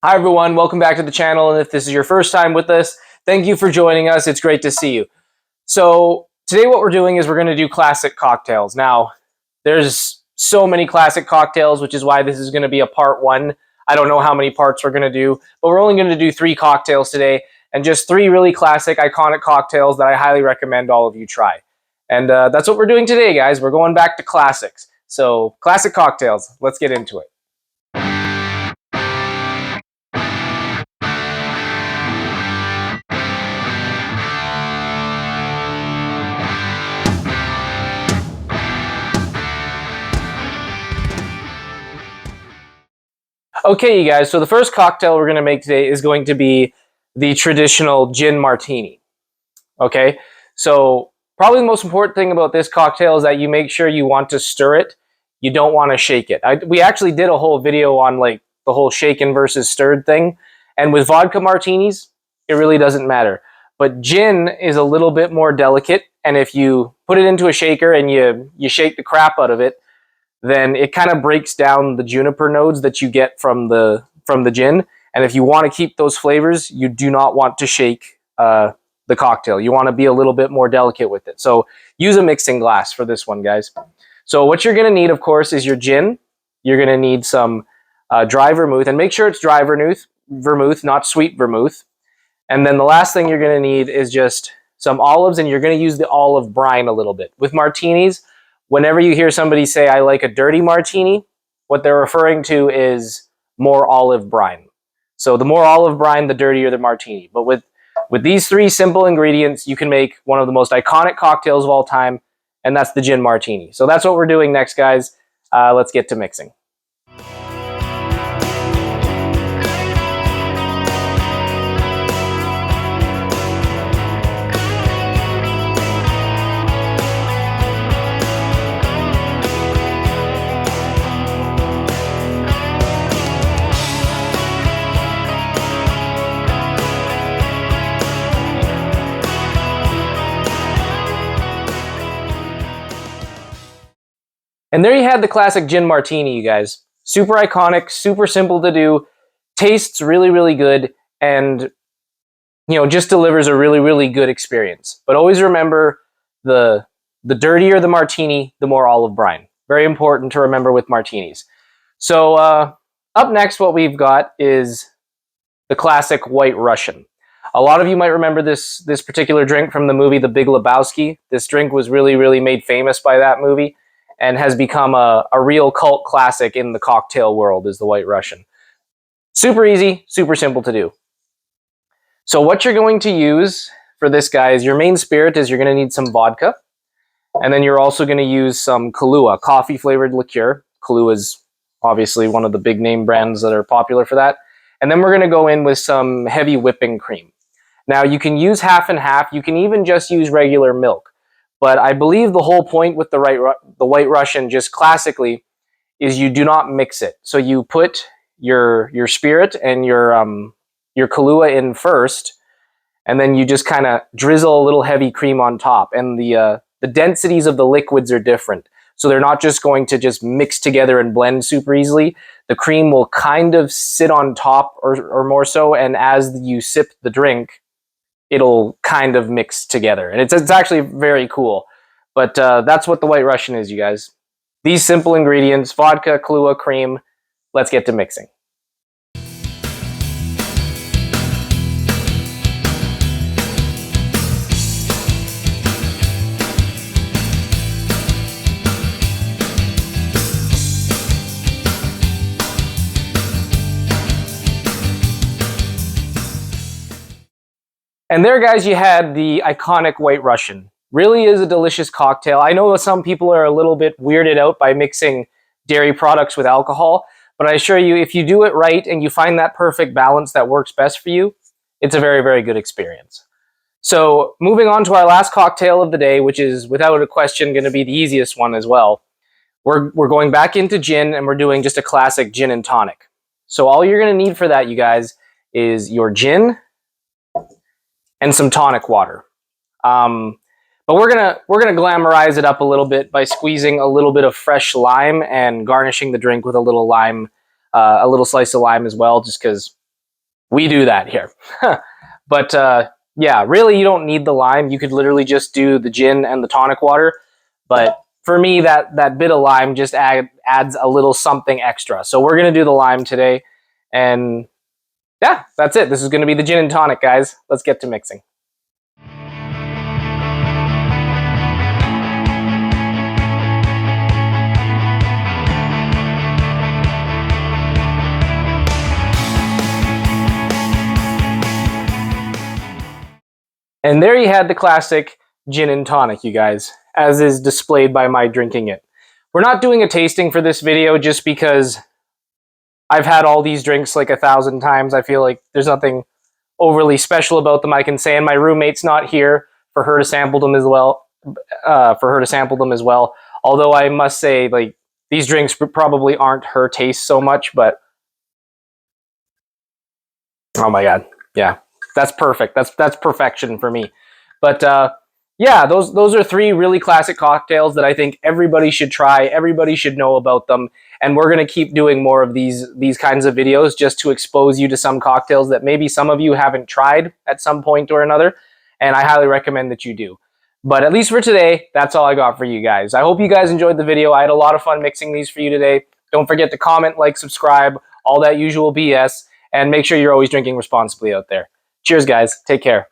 Hi everyone, welcome back to the channel, and if this is your first time with us, thank you for joining us. It's great to see you. So today what we're doing is we're going to do classic cocktails. Now, there's so many classic cocktails, which is why this is going to be a part one. I don't know how many parts we're going to do, but we're only going to do 3 cocktails today, and just 3 really classic, iconic cocktails that I highly recommend all of you try. And that's what we're doing today, guys. We're going back to classics. So classic cocktails, let's get into it. Okay, you guys, so the first cocktail we're going to make today is going to be the traditional Gin Martini. Okay, so probably the most important thing about this cocktail is that you make sure you want to stir it. You don't want to shake it. We actually did a whole video on like the whole shaken versus stirred thing. And with vodka martinis, it really doesn't matter. But gin is a little bit more delicate. And if you put it into a shaker and you shake the crap out of it, then it kind of breaks down the juniper nodes that you get from the gin. And if you want to keep those flavors, you do not want to shake the cocktail. You want to be a little bit more delicate with it. So use a mixing glass for this one, guys. So what you're going to need, of course, is your gin. You're going to need some dry vermouth, and make sure it's dry vermouth, not sweet vermouth. And then the last thing you're going to need is just some olives, and you're going to use the olive brine a little bit. With martinis, whenever you hear somebody say, I like a dirty martini, what they're referring to is more olive brine. So the more olive brine, the dirtier the martini. But with these 3 simple ingredients, you can make one of the most iconic cocktails of all time, and that's the Gin Martini. So that's what we're doing next, guys. Let's get to mixing. And there you had the classic Gin Martini, you guys. Super iconic, super simple to do, tastes really, really good, and just delivers a really, really good experience. But always remember, the dirtier the martini, the more olive brine. Very important to remember with martinis. So up next, what we've got is the classic White Russian. A lot of you might remember this particular drink from the movie The Big Lebowski. This drink was really, really made famous by that movie, and has become a real cult classic in the cocktail world, is the White Russian. Super easy, super simple to do. So what you're going to use for this, guys, your main spirit is you're going to need some vodka, and then you're also going to use some Kahlua, coffee-flavored liqueur. Kahlua is obviously one of the big name brands that are popular for that. And then we're going to go in with some heavy whipping cream. Now, you can use half and half. You can even just use regular milk. But I believe the whole point with the White Russian, just classically, is you do not mix it. So you put your spirit and your Kahlua in first, and then you just kind of drizzle a little heavy cream on top. And the densities of the liquids are different. So they're not just going to just mix together and blend super easily. The cream will kind of sit on top or more so, and as you sip the drink, it'll kind of mix together. And it's actually very cool. But that's what the White Russian is, you guys. These simple ingredients, vodka, Kahlua, cream. Let's get to mixing. And there, guys, you had the iconic White Russian. Really is a delicious cocktail. I know some people are a little bit weirded out by mixing dairy products with alcohol, but I assure you, if you do it right and you find that perfect balance that works best for you, it's a very, very good experience. So moving on to our last cocktail of the day, which is without a question going to be the easiest one as well. We're going back into gin, and we're doing just a classic gin and tonic. So all you're going to need for that, you guys, is your gin and some tonic water. But we're gonna glamorize it up a little bit by squeezing a little bit of fresh lime and garnishing the drink with a little lime, a little slice of lime as well, just because We do that here. But yeah, really you don't need the lime. You could literally just do the gin and the tonic water. But for me, that bit of lime just adds a little something extra. So we're going to do the lime today. And yeah, that's it. This is going to be the gin and tonic, guys. Let's get to mixing. And there you had the classic gin and tonic, you guys, as is displayed by my drinking it. We're not doing a tasting for this video just because I've had all these drinks like 1,000 times. I feel like there's nothing overly special about them, I can say, and my roommate's not here for her to sample them as well. Although I must say, like, these drinks probably aren't her taste so much, but oh my god, yeah, that's perfect. That's perfection for me. But yeah, those are three really classic cocktails that I think everybody should try. Everybody should know about them, and we're gonna keep doing more of these kinds of videos just to expose you to some cocktails that maybe some of you haven't tried at some point or another, and I highly recommend that you do. But at least for today, that's all I got for you guys. I hope you guys enjoyed the video. I had a lot of fun mixing these for you today. Don't forget to comment, like, subscribe, all that usual BS, and make sure you're always drinking responsibly out there. Cheers, guys. Take care.